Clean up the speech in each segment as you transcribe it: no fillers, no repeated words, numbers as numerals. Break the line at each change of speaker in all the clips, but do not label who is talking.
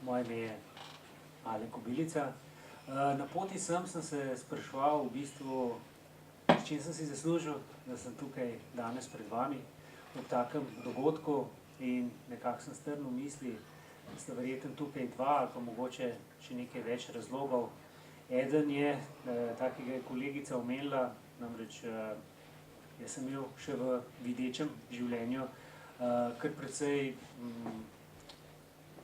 Moje ime je Alen Kobilica. Na poti sem se spraševal, v bistvu, s čim sem si zaslužil, da sem tukaj danes pred vami ob takem dogodku in nekako sem strnil misli, da sta verjetno tukaj dva ali pa mogoče še nekaj več razlogov. Eden je, takega je kolegica omenila, namreč jaz sem imel še v videčem življenju kar precej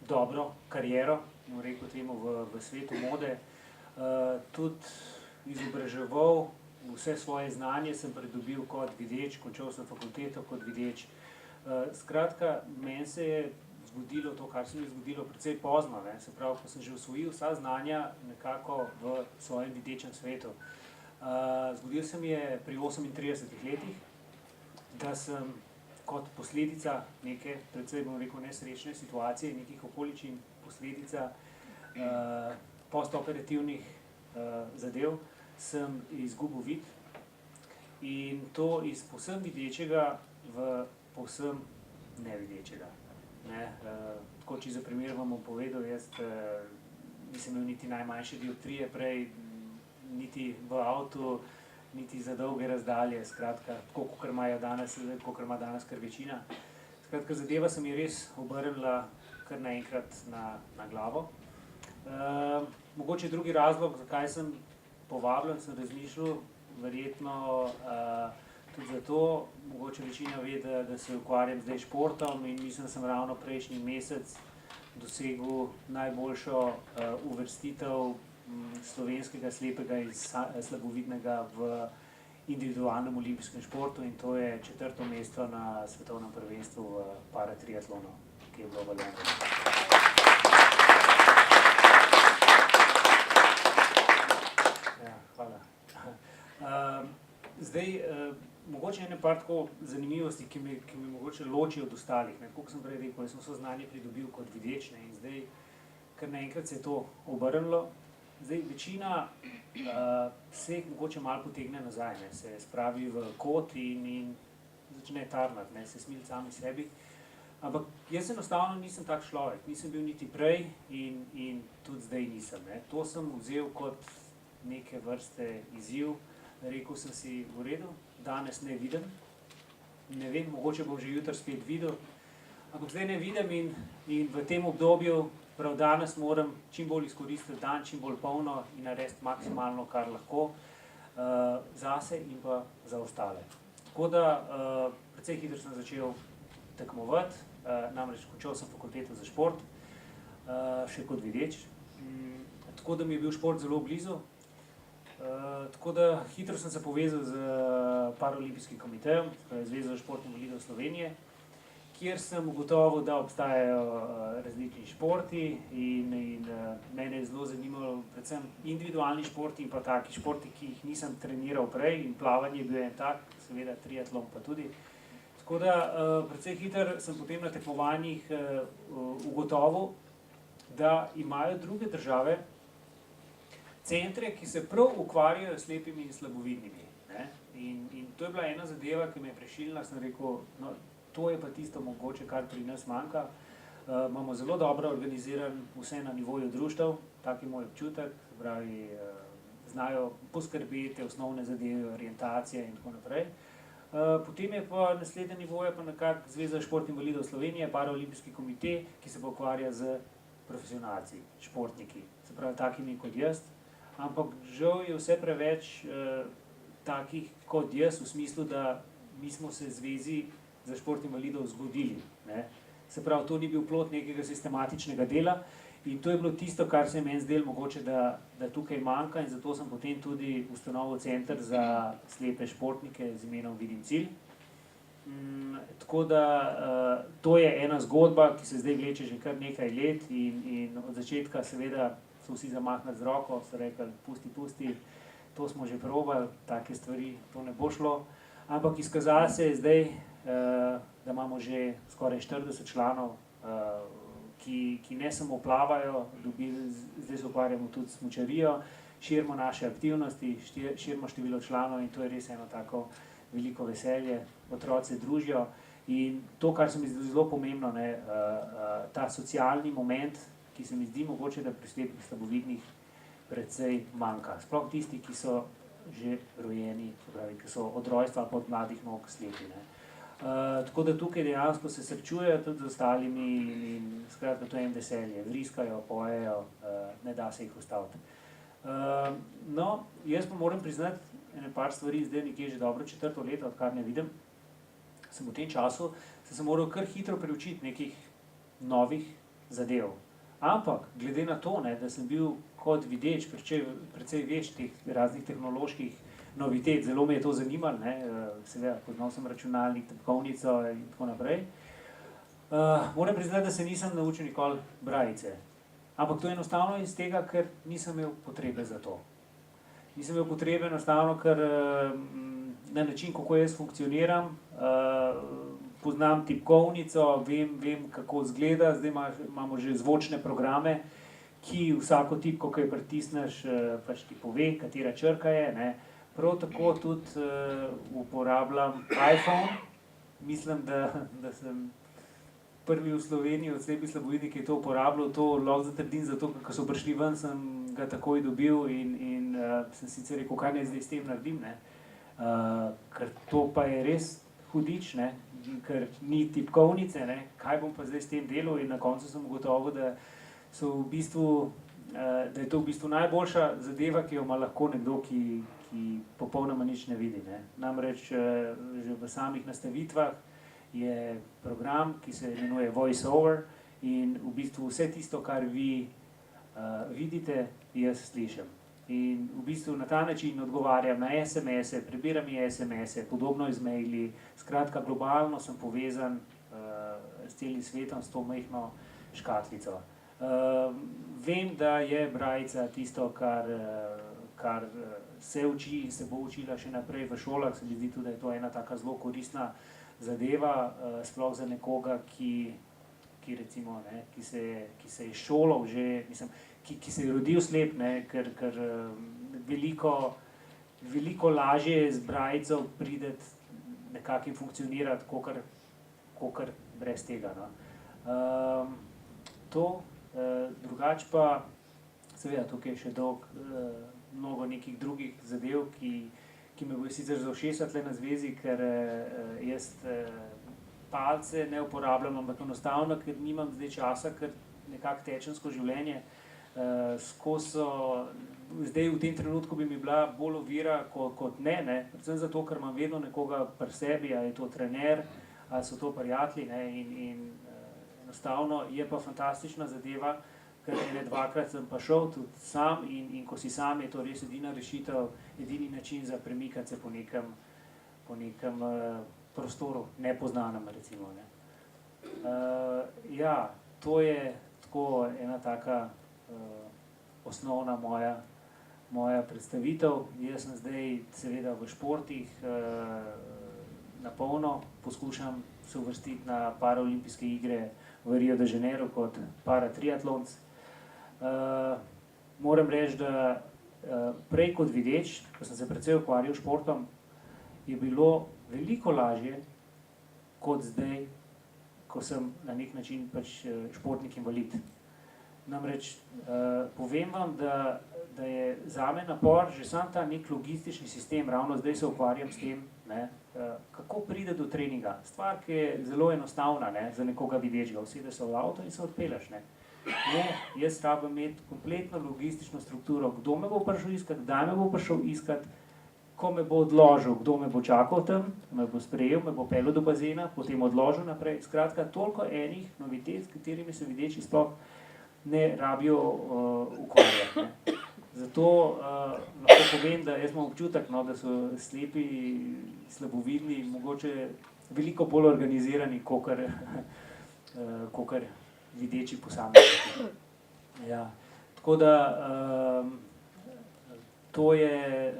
dobro kariero, bom rekel temu, v svetu mode. Tudi izobraževal, vse svoje znanje sem pridobil kot videč, končal sem fakulteto kot videč. Skratka, meni se je zgodilo to, kar se mi je zgodilo precej pozno, ne. Se pravi, ko sem že osvojil vsa znanja nekako v svojem videčem svetu. Zgodilo se mi je pri 38 letih, da sem kot posledica neke precej, bom rekel, nesrečne situacije, nekih okoliščin, posledica postoperativnih zadev, sem izgubil vid in to iz povsem videčega v povsem nevidečega. Ne, tako, če za primer vam bom povedal, jaz nisem imel niti najmanjše dioptrije prej, niti v avtu, niti za dolge razdalje, skratka, tako, kakor ima danes kar večina. Skratka, zadeva se mi je res obrnila kar naenkrat na glavo. Mogoče drugi razlog, zakaj sem povabljen, sem razmišljal, verjetno tudi zato, mogoče večina ve, da se ukvarjam zdaj športom in mislim, da sem ravno prejšnji mesec dosegel najboljšo uvrstitev slovenskega slepega in slabovidnega v individualnem olimpijskem športu in to je 4. mesto na svetovnem prvenstvu v paratriatlonu, ki je bilo v Londonu. Ja, hvala. Zdaj, mogoče ene par tako zanimivosti, ki me mogoče loči od ostalih, ne. Tako kot sem prej rekel, jaz sem vse znanje pridobil kot videč, ne, in zdaj kar naenkrat se je to obrnilo. Zdaj, večina se mogoče malo potegne nazaj, ne, se spravi v kot in začne tarnati, ne, se smiliti sami sebi. Ampak jaz enostavno nisem tak človek, nisem bil niti prej in tudi zdaj nisem, ne. To sem vzel kot neke vrste izziv, rekel sem si, v redu, danes ne vidim, ne vem, mogoče bom že jutri spet videl, ampak zdaj ne vidim in v tem obdobju, prav danes moram čim bolj izkoristiti dan, čim bolj polno in narediti maksimalno, kar lahko, zase in pa za ostale. Tako da, precej hitro sem začel tekmovati, namreč končal sem fakulteto za šport, še kot videč, tako da mi je bil šport zelo blizu. Tako da hitro sem se povezal s Paraolimpijskim komitejem, Zvezo športnih invalidov Slovenije, kjer sem ugotovil, da obstajajo različni športi in mene je zelo zanimalo predvsem individualni športi in pa taki športi, ki jih nisem treniral prej in plavanje je bil en tak, seveda triatlon pa tudi. Tako da precej hitro sem potem na tekmovanjih ugotovil, da imajo druge države centre, ki se prav ukvarjajo s slepimi in slabovidnimi, ne. In to je bila ena zadeva, ki me je prešilila, sem rekel, no, to je pa tisto mogoče, kar pri nas manjka. Imamo zelo dobro organiziran vse na nivoju društev, tak je moj občutek, pravi, znajo poskrbeti osnovne zadeve, orientacije in tako naprej. Potem je pa naslednje nivoje pa nekako Zveza športnih invalidov Slovenije, Paraolimpijski komite, ki se pa ukvarja s profesionalci, športniki, se pravi takimi kot jaz. Ampak žal je vse preveč takih kot jaz, v smislu, da mi smo se Zvezi za šport invalidov zgodili, ne. Se pravi, to ni bil plod nekega sistematičnega dela in to je bilo tisto, kar se je meni zdelo mogoče, da tukaj manjka in zato sem potem tudi ustanovil center za slepe športnike z imenom Vidim cilj. Tako da to je ena zgodba, ki se zdaj vleče že kar nekaj let in od začetka seveda so vsi zamahnili z roko, so rekli, pusti, to smo že probali, take stvari, to ne bo šlo. Ampak izkazalo se je zdaj, da imamo že skoraj 40 članov, ki ne samo plavajo, zdaj se ukvarjamo tudi s smučarijo, širimo naše aktivnosti, širimo število članov in to je res eno tako veliko veselje, otroci se družijo in to, kar se mi zdi zelo pomembno, ne, ta socialni moment, ki se mi zdi mogoče, da pri slepih slabovidnih precej manjka. Sploh tisti, ki so že rojeni, ki so od rojstva ali od mladih nog slepi. Tako da tukaj dejansko se srečujejo tudi z ostalimi in skratka to je en veselje, vriskajo, pojejo, ne da se jih ustaviti. No, jaz pa moram priznati ene par stvari, zdaj nekje že dobro 4. leto, odkar ne vidim, sem v tem času se moral kar hitro preučiti nekih novih zadev. Ampak, glede na to, ne, da sem bil kot videč precej več teh raznih tehnoloških novitet, zelo me je to zanimalo, ne, seveda, poznal sem računalnik, tipkovnico in tako naprej. Moram priznati, da se nisem naučil nikoli brajice. Ampak to je enostavno iz tega, ker nisem imel potrebe za to. Nisem imel potrebe enostavno, ker na način, kako jaz funkcioniram, poznam tipkovnico, vem kako izgleda, zdaj imamo že zvočne programe, ki vsako tipko, ko jo pritisneš, pač ti pove, katera črka je, ne. Prav tako tudi uporabljam iPhone, mislim, da sem prvi v Sloveniji od slepih slabovidnih, ki je to uporabljal, to lahko zatrdim, zato ker so prišli ven, sem ga takoj dobil in sem sicer rekel, kaj naj zdaj s tem naredim, ne. Ker to pa je res hudič, ne, ker ni tipkovnice, ne, kaj bom pa zdaj s tem delal in na koncu sem ugotovil, da je to v bistvu najboljša zadeva, ki jo ima lahko nekdo, ki popolnoma nič ne vidi, ne. Namreč že v samih nastavitvah je program, ki se imenuje VoiceOver in v bistvu vse tisto, kar vi vidite, jaz slišim. In v bistvu na ta način odgovarjam na SMS-e, prebiram SMS-e, podobno z maili, skratka globalno sem povezan s celim svetom, s to majhno škatlico. Vem, da je brajica tisto, kar se uči in se bo učila še naprej v šolah, se mi zdi tudi, da je to ena taka zelo koristna zadeva, sploh za nekoga, ki recimo, ne, ki se je šolal že, mislim, ki se je rodil slep, ne, ker veliko lažje je z brajico prideti nekako in funkcionirati, kakor brez tega, no. Drugače pa, seveda, tukaj je še mnogo nekih drugih zadev, ki me bojo sicer za ušesa tule na zvezi, ker jaz palce ne uporabljam, ampak enostavno, ker nimam zdaj časa, ker nekako tečem skozi življenje, zdaj v tem trenutku bi mi bila bolj ovira kot ne, predvsem zato, ker imam vedno nekoga pri sebi, ali je to trener, ali so to prijatelji, ne, in enostavno je pa fantastična zadeva, ker dvakrat sem pa šel tudi sam in ko si sam, je to res edina rešitev, edini način za premikati se po nekem prostoru, nepoznanem recimo, ne. Ja, to je tako ena taka osnovna moja predstavitev. Jaz sem zdaj seveda v športih na polno, poskušam se uvrstiti na paraolimpijske igre v Rio de Janeiro kot paratriatlonec. Moram reči, da prej kot videč, ko sem se precej ukvarjal s športom, je bilo veliko lažje kot zdaj, ko sem na nek način pač športnik invalid. Namreč povem vam, da je zame napor že sam ta nek logistični sistem, ravno zdaj se ukvarjam s tem, ne, kako pride do treninga. Stvar, ki je zelo enostavna, ne, za nekoga videčega, usedeš se v avto in se odpelješ, ne. Ne, jaz rabim imeti kompletno logistično strukturo, kdo me bo prišel iskat, kdaj me bo prišel iskat, ko me bo odložil, kdo me bo čakal tam, me bo sprejel, me bo peljal do bazena, potem odložil naprej. Skratka, toliko enih novitet, s katerimi se videči sploh ne rabijo ukvarjati, ne. Zato lahko povem, da jaz imam občutek, no, da so slepi, slabovidni, mogoče veliko bolj organizirani, kakor videči posamezniki. Ja. Tako da to je,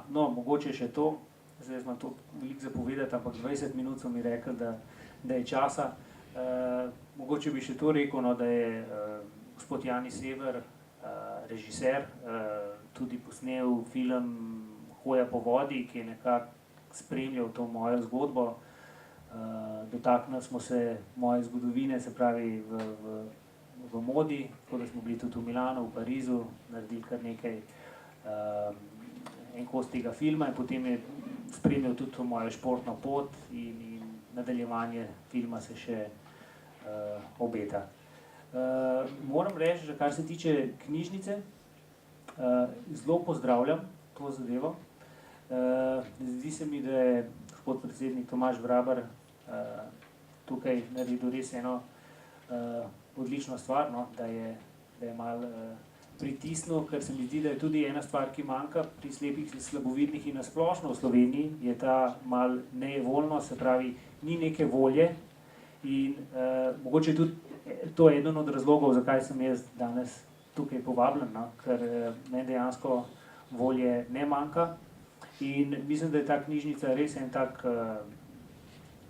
mogoče še to, zdaj imam to veliko za povedati, ampak 20 minut so mi rekli, da je časa. Mogoče bi še to rekel, no, da je gospod Jani Sever, režiser, tudi posnel film Hoja po vodi, ki je nekako spremljal to mojo zgodbo. Dotaknili smo se moje zgodovine, se pravi v v modi, tako da smo bili tudi v Milanu, v Parizu, naredili kar nekaj en kos tega filma in potem je spremljal tudi mojo športno pot in nadaljevanje filma se še obeta. Moram reči, da kar se tiče knjižnice, zelo pozdravljam to zadevo. Zdi se mi, da je gospod predsednik Tomaž Vraber tukaj naredil res eno odlično stvar, no, da je malo pritisnil, ker se mi zdi, da je tudi ena stvar, ki manjka pri slepih in slabovidnih in nasplošno v Sloveniji, je ta malo nejevoljnost, se pravi, ni neke volje in mogoče tudi to je eden od razlogov, zakaj sem jaz danes tukaj povabljen, no, ker meni dejansko volje ne manjka in mislim, da je ta knjižnica res en tak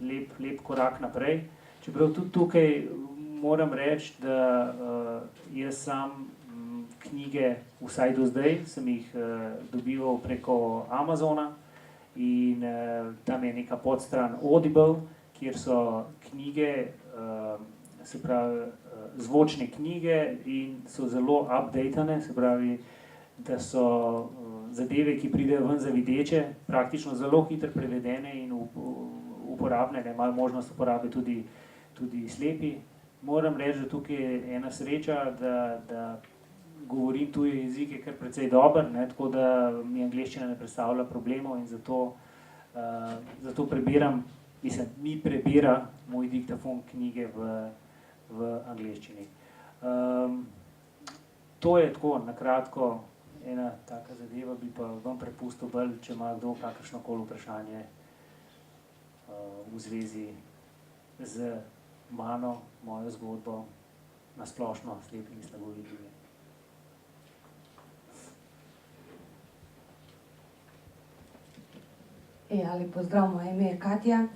lep korak naprej. Čeprav tudi tukaj moram reči, da jaz sam knjige, vsaj do zdaj, sem jih dobival preko Amazona in tam je neka podstran Audible, kjer so knjige, se pravi zvočne knjige in so zelo updatane, se pravi, da so zadeve, ki pridejo ven za videče, praktično zelo hitro prevedene in uporabne, da imajo možnost uporabe tudi slepi. Moram reči, da tukaj je ena sreča, da govorim tuje jezike kar precej dobro, tako da mi angleščina ne predstavlja problemov in zato prebiram, mi prebira moj diktafon knjige v angleščini. To je tako, na kratko, ena taka zadeva, bi pa vam prepustil bolj, če ima kdo kakršnokoli vprašanje v zvezi z mano, mojo zgodbo, na splošno slepimi in slabovidnimi.
Lep pozdrav, moje ime je Katja.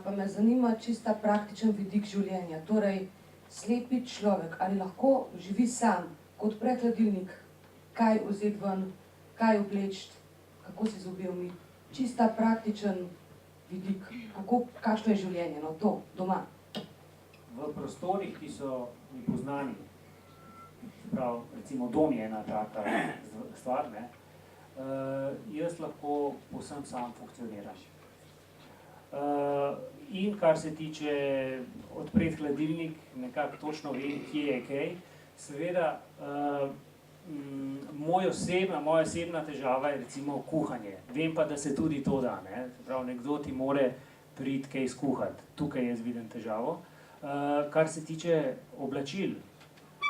Pa me zanima čista praktičen vidik življenja. Torej, slepi človek, ali lahko živi sam kot pred hladilnik, kaj vzeti ven, kaj obleči, kako si zobe umiti. Čista praktičen vidik, kakšno je življenje, no to, doma.
V prostorih, ki so mi poznani, prav, recimo dom je ena taka stvar, ne, jaz lahko povsem sam funkcioniram. In kar se tiče odpreti hladilnik, nekako točno vem, kje je kaj. Seveda, moja osebna težava je recimo kuhanje. Vem pa, da se tudi to da, ne. Prav, nekdo ti more priti kaj skuhati. Tukaj jaz vidim težavo. Kar se tiče oblačil,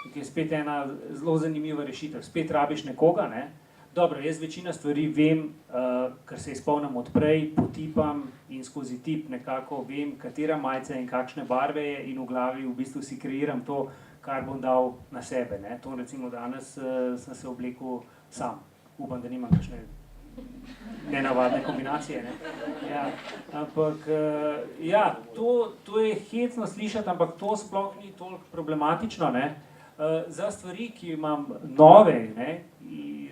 tukaj je spet ena zelo zanimiva rešitev. Spet rabiš nekoga, ne. Dobro, jaz večina stvari vem, ker se izpolnim odprej, potipam in skozi tip nekako vem, katera majica in kakšne barve je in v glavi v bistvu si kreiram to, kar bom dal na sebe, ne. To recimo danes sem se oblekel sam. Upam, da nimam kakšne nenavadne kombinacije, ne. Ja, ampak, ja, to je hecno slišati, ampak to sploh ni toliko problematično, ne. Za stvari, ki imam nove, ne,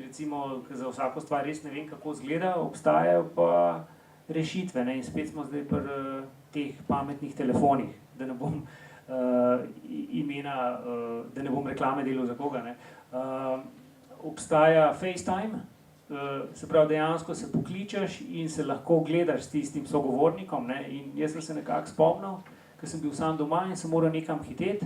recimo, ker za vsako stvar res ne vem, kako izgleda, obstajajo pa rešitve, ne, in spet smo zdaj pri teh pametnih telefonih, da ne bom imena, da ne bom reklame delal za koga, ne. Obstaja FaceTime, se pravi, dejansko se pokličeš in se lahko gledaš s tistim sogovornikom, ne, in jaz sem se nekako spomnil, ker sem bil sam doma in sem moral nekam hiteti,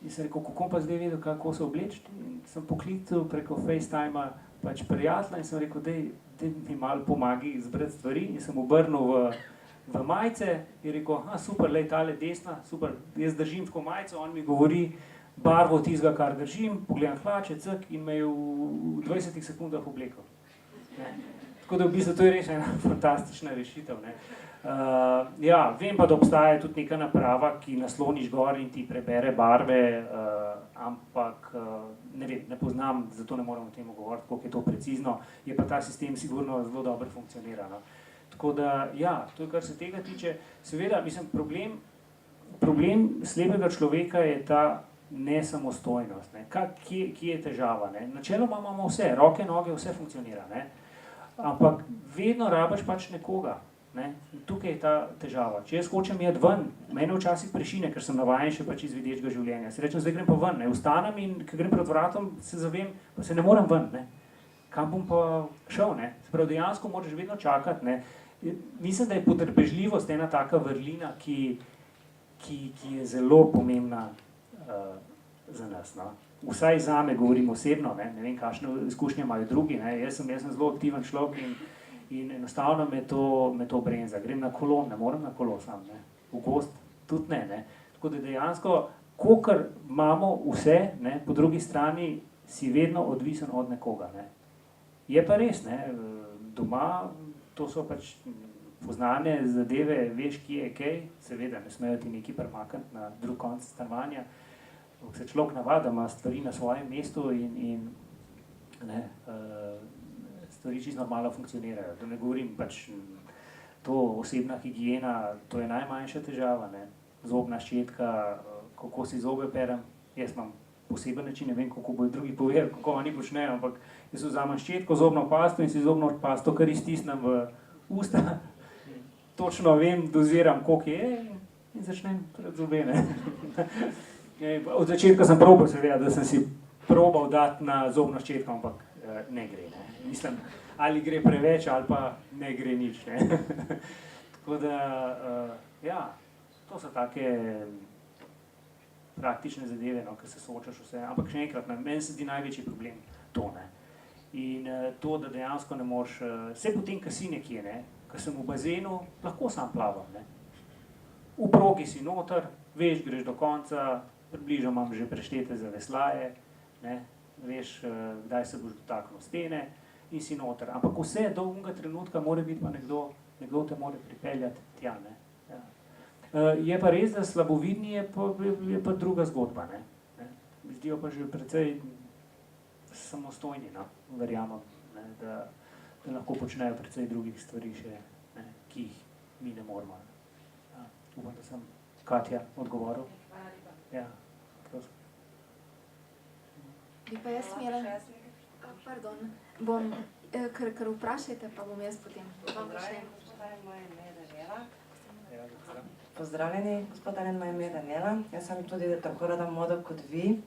in sem rekel, kako pa zdaj vedel, kako se obleči, in sem poklical preko FaceTima pač prijatelja in sem rekel, daj mi malo pomagi izbrati stvari in sem obrnil v majice in rekel, super, lej, tale desna, super, jaz držim tako majico, on mi govori barvo tistega, kar držim, pogledam hlače, cek, in me je v 20 sekundah oblekel. Tako da v bistvu to je res ena fantastična rešitev, ne. Ja, vem pa, da obstaja tudi neka naprava, ki nasloniš gor in ti prebere barve, ampak ne vem, ne poznam, zato ne moram o tem govoriti, koliko je to precizno, je pa ta sistem sigurno zelo dobro funkcionira, no. Tako da, ja, to je, kar se tega tiče. Seveda, mislim, problem slepega človeka je ta nesamostojnost, ne. Kje je težava, ne. Načeloma imamo vse, roke, noge, vse funkcionira, ne. Ampak vedno rabiš pač nekoga. Ne? Tukaj je ta težava. Če jaz hočem iti ven, mene včasih prešine, ker sem navajen še pač iz videčega življenja. Si rečem, zdaj grem pa ven, ne? Vstanem in ko grem pred vratom, se zavem, pa se ne morem ven. Ne? Kam bom pa šel? Ne? Se pravi, dejansko moraš vedno čakati. Ne? Mislim, da je potrpežljivost ena taka vrlina, ki je zelo pomembna za nas. No? Vsaj zame govorim osebno, ne vem, kakšne izkušnje imajo drugi. Ne? Jaz sem zelo aktiven človek in enostavno me to brenza. Grem na kolo, ne morem na kolo sam, ne? V gozd tudi ne. Tako da dejansko, kolikor imamo vse, ne, po drugi strani si vedno odvisen od nekoga. Ne? Je pa res, ne, doma, to so pač poznane zadeve, veš, kje je kaj, seveda ne smejo ti neki premakniti na drug konec stanovanja, ko se človek navada, ima stvari na svojem mestu in ne, stvari čisto normalno funkcionirajo. Da ne govorim, pač to osebna higiena, to je najmanjša težava, ne. Zobna ščetka, kako si zobe perem, jaz imam poseben način, ne vem, kako bojo drugi povedali, kako oni počnejo, ampak jaz vzamem ščetko, zobno pasto in si zobno pasto kar iztisnem v usta, točno vem, doziram, koliko je in začnem pred zobe, ne. Od začetka sem probal seveda, da sem si probal dati na zobno ščetko, ampak ne gre, ne. Mislim, ali gre preveč, ali pa ne gre nič, ne. Tako da, ja, to so take praktične zadeve, no, ko se soočaš vse, ampak še enkrat, meni se zdi največji problem to, ne. In to, da dejansko ne moreš, vse potem, ko si nekje, ne, ko sem v bazenu, lahko sam plavam, ne. V progi si noter, veš, greš do konca, približno imam že preštete za veslaje, ne, veš, kdaj se boš dotaknil stene in si noter. Ampak vse do unega trenutka mora biti pa nekdo te mora pripeljati tja, ne. Ja. Je pa res, da slabovidni je pa druga zgodba, ne. Zdijo pa že precej samostojni, no, verjamem, ne, da lahko počnejo precej drugih stvari še, ne, ki jih mi ne moramo. Ja, upam, da sem Katja odgovoril. Ja, prosim.
Bi pa jaz imela... Pardon, bom, ker vprašajte, pa bom jaz potem.
Pozdravljeni, gospod Alen, moje ime je Daniela. Jaz sem tudi tako rada modo kot vi.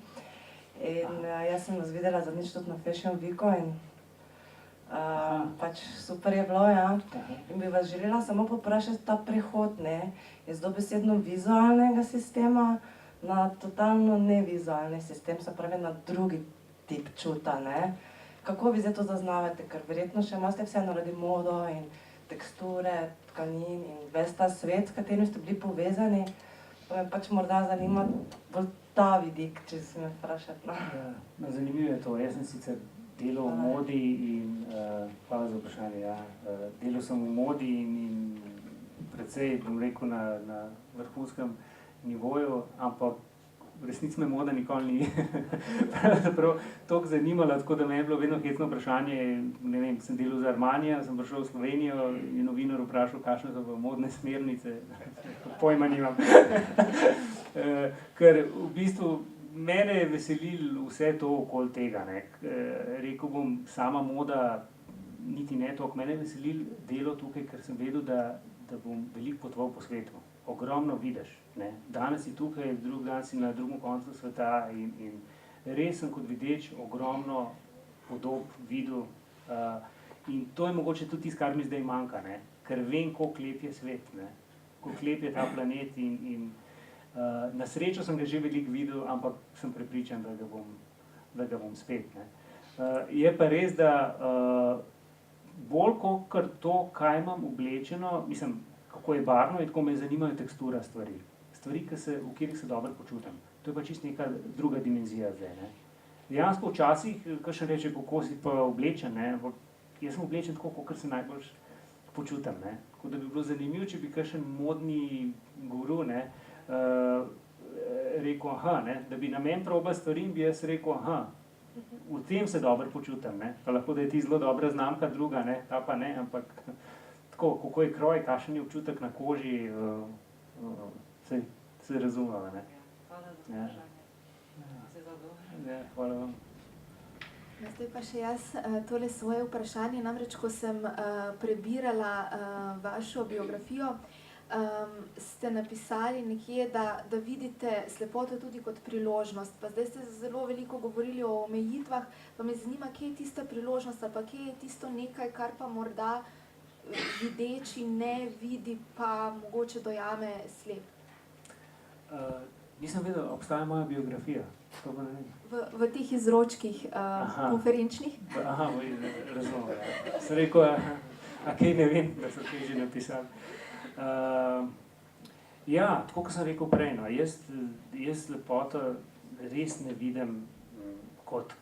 In jaz sem vas videla zadnjič tudi na Fashion Weeku in pač super je bilo, ja. In bi vas želela samo poprašati ta prehod, ne, iz dobesedno vizualnega sistema na totalno nevizualni sistem, se pravi na drugi tip čuta, ne. Kako vi zdaj to zaznavate, ker verjetno še imate vseeno radi modo in teksture, tkanin in ves ta svet, s katerim ste bili povezani, pa me pač morda zanima bolj ta vidik, če se me vprašati.
Ja, zanimivo je to, jaz sem sicer delal v modi in, hvala za vprašanje, ja, delal sem v modi in precej, bom rekel, na vrhunskem nivoju, ampak v resnici me moda nikoli ni pravzaprav toliko zanimala, tako da me je bilo vedno hecno vprašanje, ne vem, sem delal za Armanija, sem prišel v Slovenijo in novinar vprašal, kakšne so pa modne smernice, pojma nimam. Ker v bistvu mene je veselilo vse to okoli tega, ne. Rekel bom, sama moda niti ne toliko, mene je veselilo delo tukaj, ker sem vedel, da bom veliko potoval po svetu. Ogromno vidiš, ne. Danes si tukaj, drug dan si na drugem koncu sveta in res sem kot videč ogromno podob videl in to je mogoče tudi tisto, kar mi zdaj manjka, ne. Ker vem, koliko lep je svet, ne. Koliko lep je ta planet in na srečo sem ga že veliko videl, ampak sem prepričan, da ga bom spet, ne. Je pa res, da bolj kakor to, kaj imam oblečeno, mislim, kako je barvno in tako me zanimajo tekstura stvari. Stvari, v katerih se dobro počutim. To je pa čisto neka druga dimenzija zdaj, ne. Dejansko včasih, kakšen reče, kako si pa oblečen, ne, ampak jaz sem oblečen tako, kakor se najbolj počutim, ne. Tako da bi bilo zanimivo, če bi kakšen modni guru, ne, rekel, ne, da bi na meni probal stvari in bi jaz rekel, v tem se dobro počutim, ne. Pa lahko, da je ti zelo dobra znamka druga, ne, ta pa ne, ampak tako, kako je kroj, kakšen je občutek na koži, se razumeva, ne.
Hvala za vprašanje. Se zadovoljim.
Ja, hvala vam.
Zdaj pa še jaz tole svoje vprašanje, namreč ko sem prebirala vašo biografijo, ste napisali nekje, da vidite slepoto tudi kot priložnost. Pa zdaj ste zelo veliko govorili o omejitvah, pa me zanima, kje je tista priložnost ali pa kje je tisto nekaj, kar pa morda videči ne vidi, pa mogoče dojame slep.
Nisem vedel, obstaja moja biografija. To pa ne vem.
V teh izročkih konferenčnih.
Razumem. Sem rekel, a kaj ne vem, da so kaj že napisali. Ja, tako kot sem rekel prej, no, jaz lepoto res ne vidim kot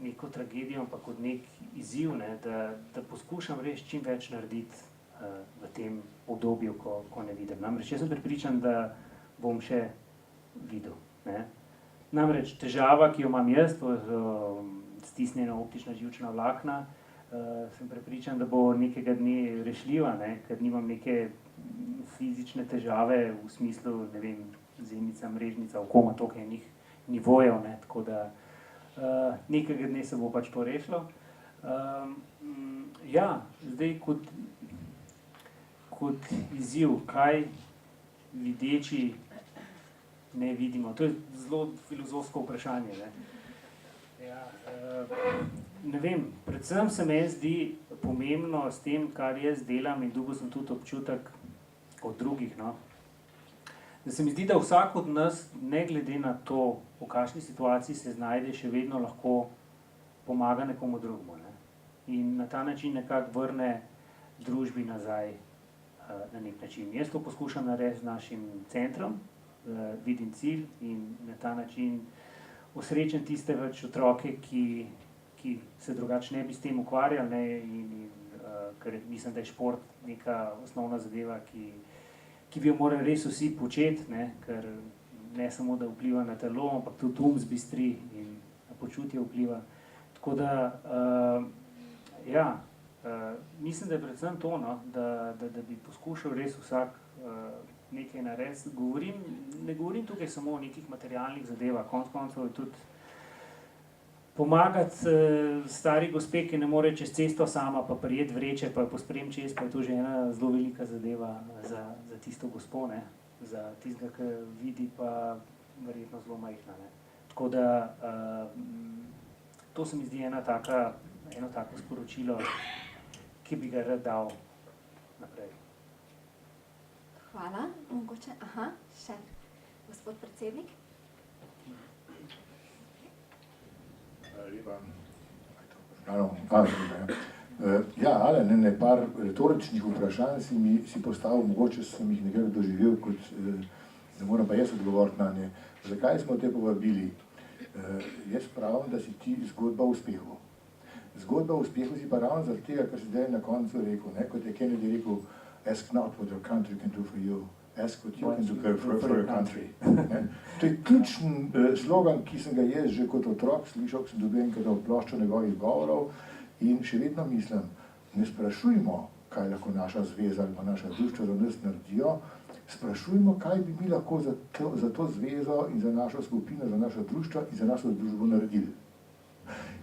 neko tragedijo, ampak kot nek izziv, ne, da poskušam res čim več narediti v tem obdobju, ko ne vidim. Namreč jaz sem prepričan, da bom še videl. Ne. Namreč težava, ki jo imam jaz, to je stisnjena optična živčna vlakna, sem prepričan, da bo nekega dne rešljiva, ne, ker nimam neke fizične težave v smislu, ne vem, zeniца, mrežnica, okoma toliko enih nivojev, ne, tako da nekega dne se bo pač to rešilo. Ja, zdaj kot izziv, kaj videči ne vidimo. To je zelo filozofsko vprašanje. Ne? Ja, ne vem, predvsem se meni zdi pomembno s tem, kar jaz delam in dobil sem tudi občutek od drugih, no? Da se mi zdi, da vsak od nas, ne glede na to, v kakšni situaciji se znajde, še vedno lahko pomaga nekomu drugemu. Ne? In na ta način nekako vrne družbi nazaj na nek način. Jaz to poskušam narediti z našim centrom, vidim cilj in na ta način osrečen tiste več otroke, ki se drugače ne bi s tem ukvarjali, ne, ker mislim, da je šport neka osnovna zadeva, ki bi jo morali res vsi početi, ne, ker ne samo, da vpliva na telo, ampak tudi zbistri in na počutje vpliva. Tako da, mislim, da je predvsem to, no, da bi poskušal res vsak nekaj narediti. Ne govorim tukaj samo o nekih materialnih zadevah, konec koncev je tudi pomagati stari gospe, ki ne more čez cesto sama, pa prijeti vreče, pa posprem čez, pa je to že ena zelo velika zadeva za tisto gospo, ne? Za tistega, ki vidi, pa verjetno zelo majhna. Ne? Tako da to se mi zdi eno tako sporočilo, ki bi ga rad dal naprej.
Hvala. Mogoče, še gospod predsednik.
Lepa. Ja, par retoričnih vprašanj si postavil, mogoče sem jih nekaj doživel, kot da moram pa jaz odgovoriti na nje. Zakaj smo te povabili? Jaz pravim, da si ti zgodba o uspehu. Zgodba o uspehu si pa ravno zaradi tega, kar si zdaj na koncu rekel, ne? Kot je Kennedy rekel, ask not what your country can do for you, ask what you can do for your country. To je ključen slogan, ki sem ga jaz že kot otrok slišal, ko sem dobil enkrat ploščo njegovih govorov in še vedno mislim, ne sprašujmo, kaj lahko naša zveza ali pa naša društva za nas naredijo, sprašujmo, kaj bi mi lahko za to zvezo in za našo skupino, za naša društva in za našo družbo naredili.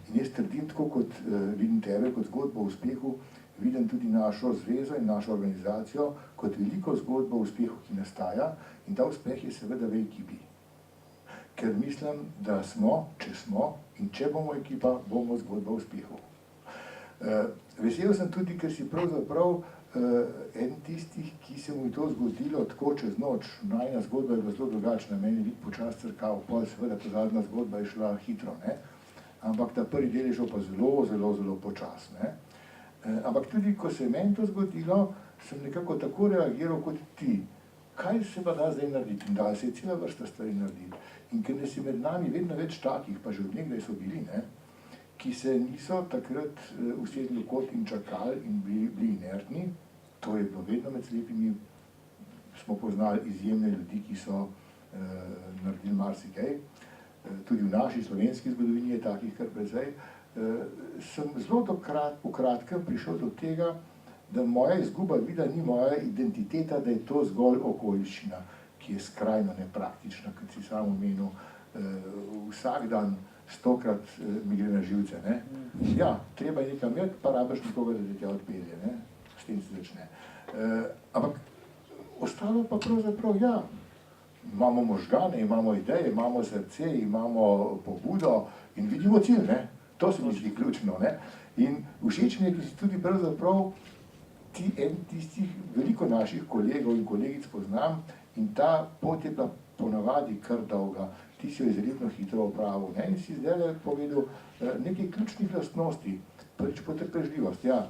In jaz trdim, tako kot vidim tebe, kot zgodbo o uspehu, vidim tudi našo zvezo in našo organizacijo kot veliko zgodbo o uspehu, ki nastaja, in ta uspeh je seveda v ekipi. Ker mislim, da smo, če smo in če bomo ekipa, bomo zgodba o uspehu. Vesel sem tudi, ker si pravzaprav en tistih, ki se mu je to zgodilo tako čez noč. Najina zgodba je bila zelo drugačna, meni je počas crkav, pol seveda ta zadnja zgodba je šla hitro, ne? Ampak ta prvi del je šel pa zelo počas, ne? Ampak tudi, ko se je meni to zgodilo, sem nekako tako reagiral kot ti. Kaj se pa da zdaj narediti? In da se je cela vrsta stvari narediti. In ker nas je med nami vedno več takih, pa že od nekdaj so bili, ne, ki se niso takrat usedli v kot in čakali in bili inertni, to je bilo vedno med slepimi, smo poznali izjemne ljudi, ki so naredili marsikaj. Tudi v naši slovenski zgodovini je takih kar precej. Sem zelo v kratkem prišel do tega, da moja izguba vida ni moja identiteta, da je to zgolj okoliščina, ki je skrajno nepraktična, kot si sam omenil. Vsak dan 100-krat mi gre na živce. Ne? Ja, treba je nekam imeti, pa rabiš nekoga, da te tja odpelje. Ne? S tem se začne. Ampak ostalo pa pravzaprav, ja, imamo možgane, imamo ideje, imamo srce, imamo pobudo in vidimo cilj. Ne? To se mi zdi ključno. Ne? In všeč mi je, ki si tudi pravzaprav tistih veliko naših kolegov in kolegic poznam in ta pot je bila ponavadi kar dolga. Ti si jo izredno hitro opravil. Ne? In si zdaj povedal nekaj ključnih lastnosti. Prvič potrpežljivost. Ja,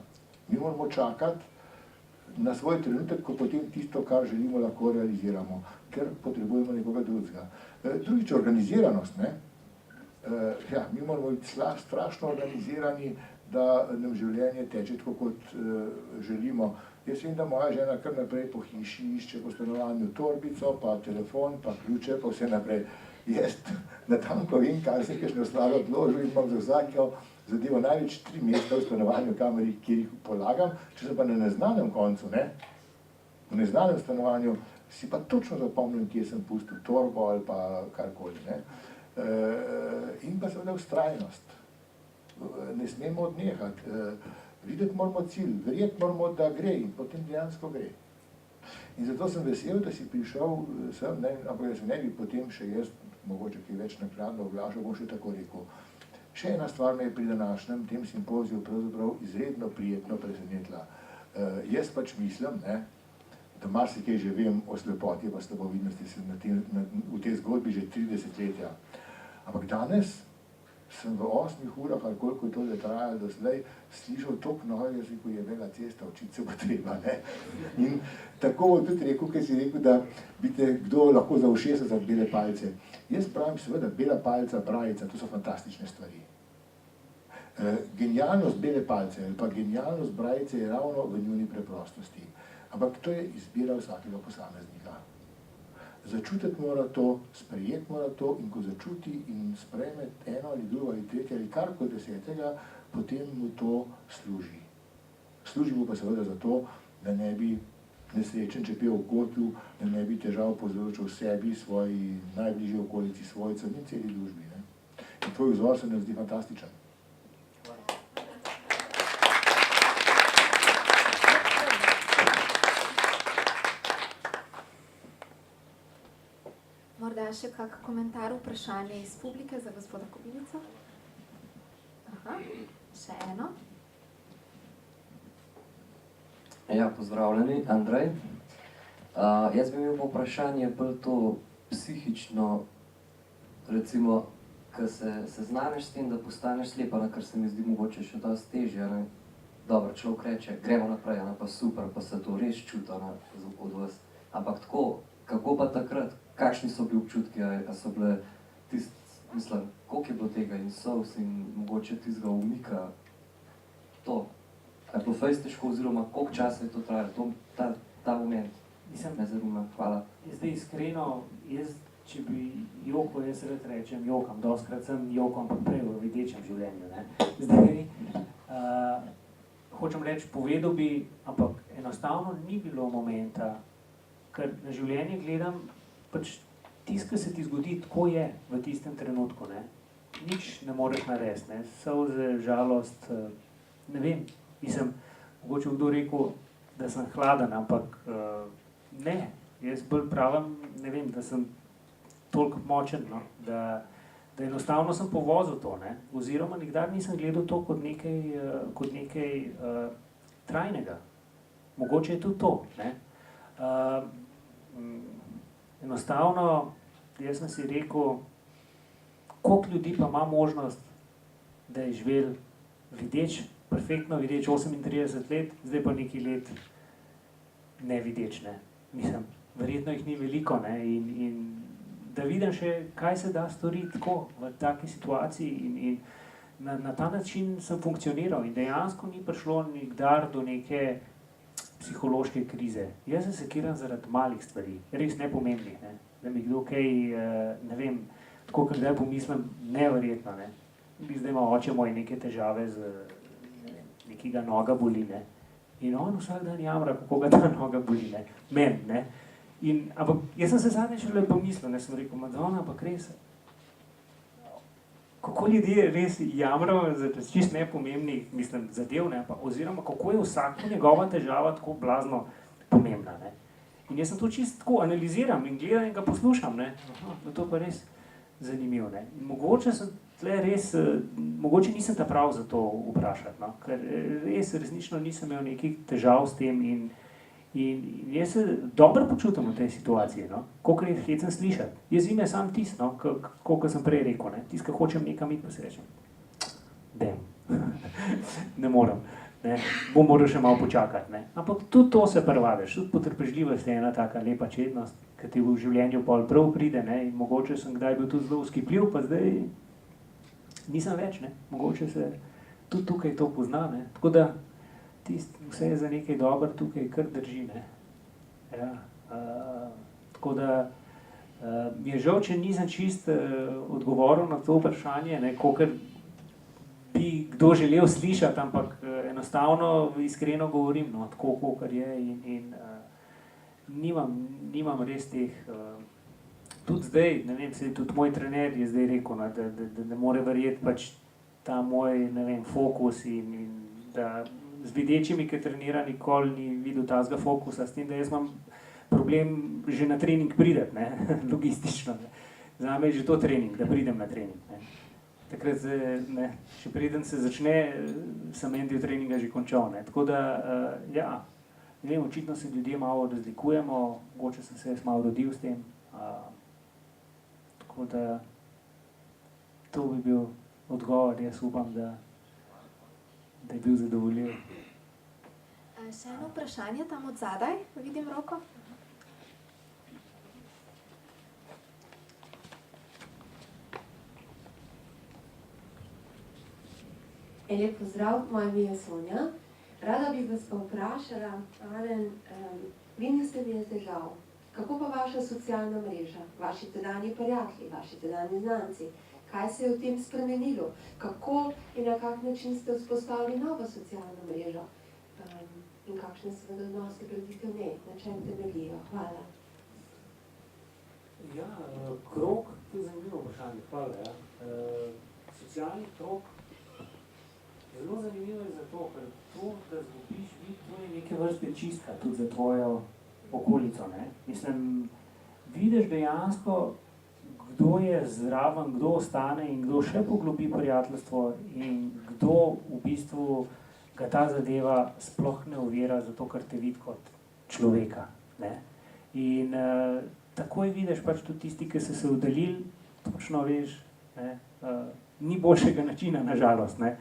mi moramo čakati na svoj trenutek, ko potem tisto, kar želimo, lahko realiziramo, ker potrebujemo nekoga drugega. Drugič, organiziranost. Ne? Ja, mi moramo biti strašno organizirani, da nam življenje teče tako, kot želimo. Jaz vem, da moja žena kar naprej po hiši išče po stanovanju torbico, pa telefon, pa ključe, pa vse naprej. Jaz natanko vem, kaj sem kakšne stvari odložil in imam za vsako zadevo največ 3 mesta v stanovanju, kjer jih polagam, če sem pa na neznanem koncu, ne? V neznanem stanovanju si pa točno zapomnim, kje sem pustil torbo ali pa karkoli. Ne? In pa seveda vztrajnost. Ne smemo odnehati. Videti moramo cilj, verjeti moramo, da gre in potem dejansko gre. In zato sem vesel, da si prišel sem, ne, ampak da se ne bi potem še jaz, mogoče kaj več nakladno oglašal, bom še tako rekel. Še ena stvar me je pri današnjem tem simpoziju pravzaprav izredno prijetno presenetila. Jaz pač mislim, ne, da marsikaj že vem o slepoti, pa slabovidnosti v tej zgodbi že 30 letja. Ampak danes sem v 8 urah, ali koliko je to trajalo doslej, slišal toliko novega, ko je vela cesta, učiti se bo treba. Ne? In tako bo tudi rekel, kaj si rekel, da bi te kdo lahko za ušesa za bele palce. Jaz pravim seveda, bela palca, brajica, to so fantastične stvari. Genialnost bele palce ali pa genialnost brajice je ravno v njuni preprostosti. Ampak to je izbira vsakega posameznika. Začutiti mora to, sprejeti mora to in ko začuti in sprejme eno ali drugo ali tretje ali karkoli 10, potem mu to služi. Služi mu pa seveda zato, da ne bi nesrečen čepel v kotu, da ne bi težav povzročil sebi, svoji najbližji okolici, svojcem in celi družbi. Ne? In tvoj vzor se nam zdi fantastičen.
Morda še kak komentar, vprašanje iz publike za gospoda Kobilico? Aha, še eno.
Ja, pozdravljeni, Andrej. Jaz bi imel vprašanje bolj to psihično, recimo, ko se seznaniš s tem, da postaneš slepa, kar se mi zdi mogoče še dosti težje. Dobro, človek reče, gremo naprej, pa super, pa se to res čuti od vas. Ampak tako, kako pa takrat? Kakšni so bili občutki, a so bile mislim, koliko je bilo tega in solz in mogoče tistega umika, to. A je bilo fejst težko oziroma koliko časa je to trajalo, ta moment? Me zanima, hvala.
Zdaj iskreno, če bi jokal, jaz rad rečem jokam, dostikrat sem jokal, ampak prej v videčem življenju. Ne? Zdaj, hočem reči, povedal bi, ampak enostavno ni bilo momenta, ker na življenje gledam, pač tisto, ki se ti zgodi, tako je v tistem trenutku, ne? Nič ne moreš narediti, ne? Solze, žalost, ne vem, mogoče kdo rekel, da sem hladen, ampak ne, jaz bolj pravim, ne vem, da sem toliko močen, no? da enostavno sem povozil to, ne? Oziroma nikdar nisem gledal to kot nekaj trajnega. Mogoče je tudi to, ne? Enostavno, jaz sem si rekel, koliko ljudi pa ima možnost, da je živel videč, perfektno videč 38 let, zdaj pa nekaj let nevideč, ne. Mislim, verjetno jih ni veliko, ne, in da vidim še, kaj se da storiti tako v taki situaciji in na ta način sem funkcioniral in dejansko ni prišlo nikdar do neke psihološke krize. Jaz se sekiram zaradi malih stvari, res nepomembnih, ne. Da mi kdo kaj, ne vem, tako kot zdaj pomislim, neverjetno, ne. Zdaj ima oče moj neke težave z, ne vem, nekega noga boli, ne. In on vsak dan jamra, kako ga ta noga boli, ne. Men, ne. Ampak jaz sem se zadnjič šele pomislil, ne, sem rekel, Madonna, ampak res, kako ljudje res jamrajo za čist nepomembnih, mislim, zadev, ne, pa, oziroma kako je vsaka njegova težava tako blazno pomembna. Ne. In jaz sem to čisto tako analiziram in gledam in ga poslušam. Ne. Aha, no to pa res zanimivo. Ne. In mogoče sem tle res, mogoče nisem ta prav za to vprašati, no, ker res resnično nisem imel nekih težav s tem in jaz se dobro počutim v tej situaciji, no, kolikor je hecen slišati. Jaz ime sam tist, no, kolikor sem prej rekel, ne, tist, ki hočem nekam iti, pa se rečem, ne morem, ne, bom moral še malo počakati, ne. Ampak tudi to se privadiš, tudi potrpežljivost je ena taka lepa čednost, ki ti v življenju pol prav pride, ne, in mogoče sem kdaj bil tudi zelo vzkipljiv, pa zdaj nisem več, ne, mogoče se tudi tukaj to pozna, ne, tako da vse je za nekaj dobro, tukaj kar drži, ne. Ja, tako da mi je žal, če nisem čist odgovoril na to vprašanje, ne, kolikor bi kdo želel slišati, ampak enostavno iskreno govorim, no, tako kolikor je in nimam res teh, tudi zdaj, ne vem, tudi moj trener je zdaj rekel, no, da ne more verjeti pač ta moj, ne vem, fokus in da z videčimi, ki trenira, nikoli ni videl tazga fokusa, s tem, da jaz imam problem že na trening prideti, ne, logistično. Ne. Zame je že to trening, da pridem na trening. Ne. Takrat, ne, še preden se začne, sem en del treninga že končal. Ne. Tako da, ja, ne vem, očitno se ljudje malo razlikujemo, mogoče sem se jaz malo rodil s tem. Tako da, to bi bil odgovor, jaz upam, da je bil zadovoljiv.
Še eno vprašanje tam od zadaj, vidim roko.
Lep pozdrav, moje ime je Sonja. Rada bi vas pa vprašala, Alen, vi niste imeli težav. Kako pa vaša socialna mreža, vaši tedanji prijatelji, vaši tedanji znanci? Kaj se je v tem spremenilo? Kako in na kak način ste vzpostavili novo socialno mrežo? In kakšne seveda odnose gradite v njej? Na čem temeljijo? Hvala.
Ja, krog, to je zanimivo vprašanje, hvala. Ja. Socialni krog, zelo zanimivo je zato, ker to, da zgubiš vid, to je neke vrste čistka tudi za tvojo okolico. Ne? Mislim, vidiš dejansko, kdo je zraven, kdo ostane in kdo še poglobi prijateljstvo in kdo v bistvu ga ta zadeva sploh ne ovira, zato ker te vidi kot človeka. Ne? In takoj vidiš pač tudi tisti, ki so se oddaljili, točno veš, ne? Ni boljšega načina, nažalost, ne?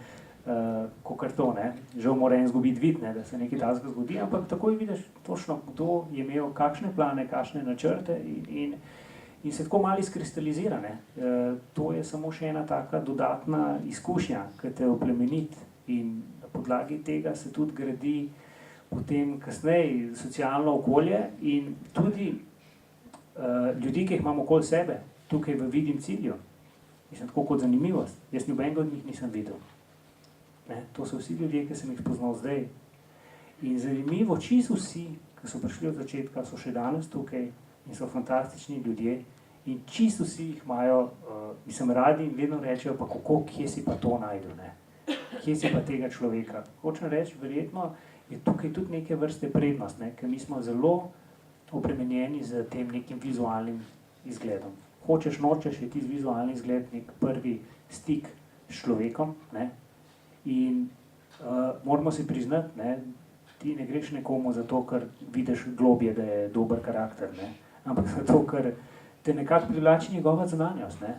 Kakor to, ne? Žal mora en zgubiti vid, ne? Da se nekaj takega zgodi, ampak takoj vidiš točno, kdo je imel kakšne plane, kakšne načrte in se tako malo izkristalizira. Ne? To je samo še ena taka dodatna izkušnja, ki te oplemeniti in na podlagi tega se tudi gradi potem kasneje socialno okolje in tudi ljudi, ki jih imamo okoli sebe, tukaj v vidim cilju. Mislim, tako kot zanimivost. Jaz nobenega od njih nisem videl. Ne? To so vsi ljudje, ki sem jih spoznal zdaj. In zanimivo, čisto vsi, ki so prišli od začetka, so še danes tukaj in so fantastični ljudje in čisto vsi jih imajo, mislim, radi in vedno rečejo, pa kako, kje si pa to najdel, ne? Kje si pa tega človeka. Hočem reči, verjetno je tukaj tudi neke vrste prednost, ne? Ker mi smo zelo obremenjeni z tem nekim vizualnim izgledom. Hočeš, nočeš, je tisti vizualni izgled nek prvi stik s človekom, ne? In moramo si priznati, ne? Ti ne greš nekomu zato, ker vidiš globje, da je dober karakter, ne? Ampak zato, ker te nekako privlači njegova zunanjost, ne?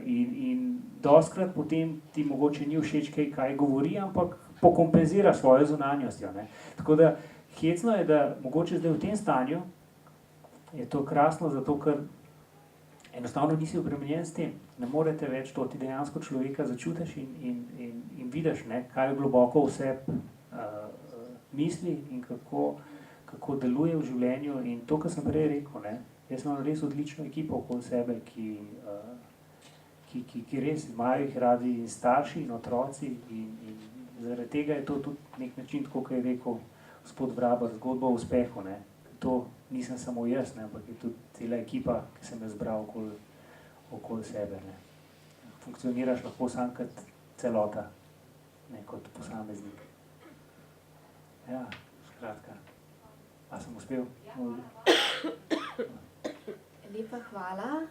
In dostikrat potem ti mogoče ni všeč kaj govori, ampak pokompenzira svojo zunanjostjo, ne? Tako da hecno je, da mogoče zdaj v tem stanju je to krasno, zato ker enostavno nisi obremenjen s tem. Ne morete več to, ti dejansko človeka začutiš in vidiš, ne, kaj globoko vse misli in kako deluje v življenju. In to, kar sem prej rekel, ne, jaz imam res odlično ekipo okoli sebe, ki res imajo jih radi in starši in otroci in zaradi tega je to tudi nek način, tako kot je rekel gospod Vraber, zgodba o uspehu, ne. To nisem samo jaz, ne, ampak je tudi cela ekipa, ki sem jo zbral okoli sebe, ne. funkcioniraš lahko sam kot celota, ne kot posameznik. Ja, skratka. A sem uspel?
Lepa hvala.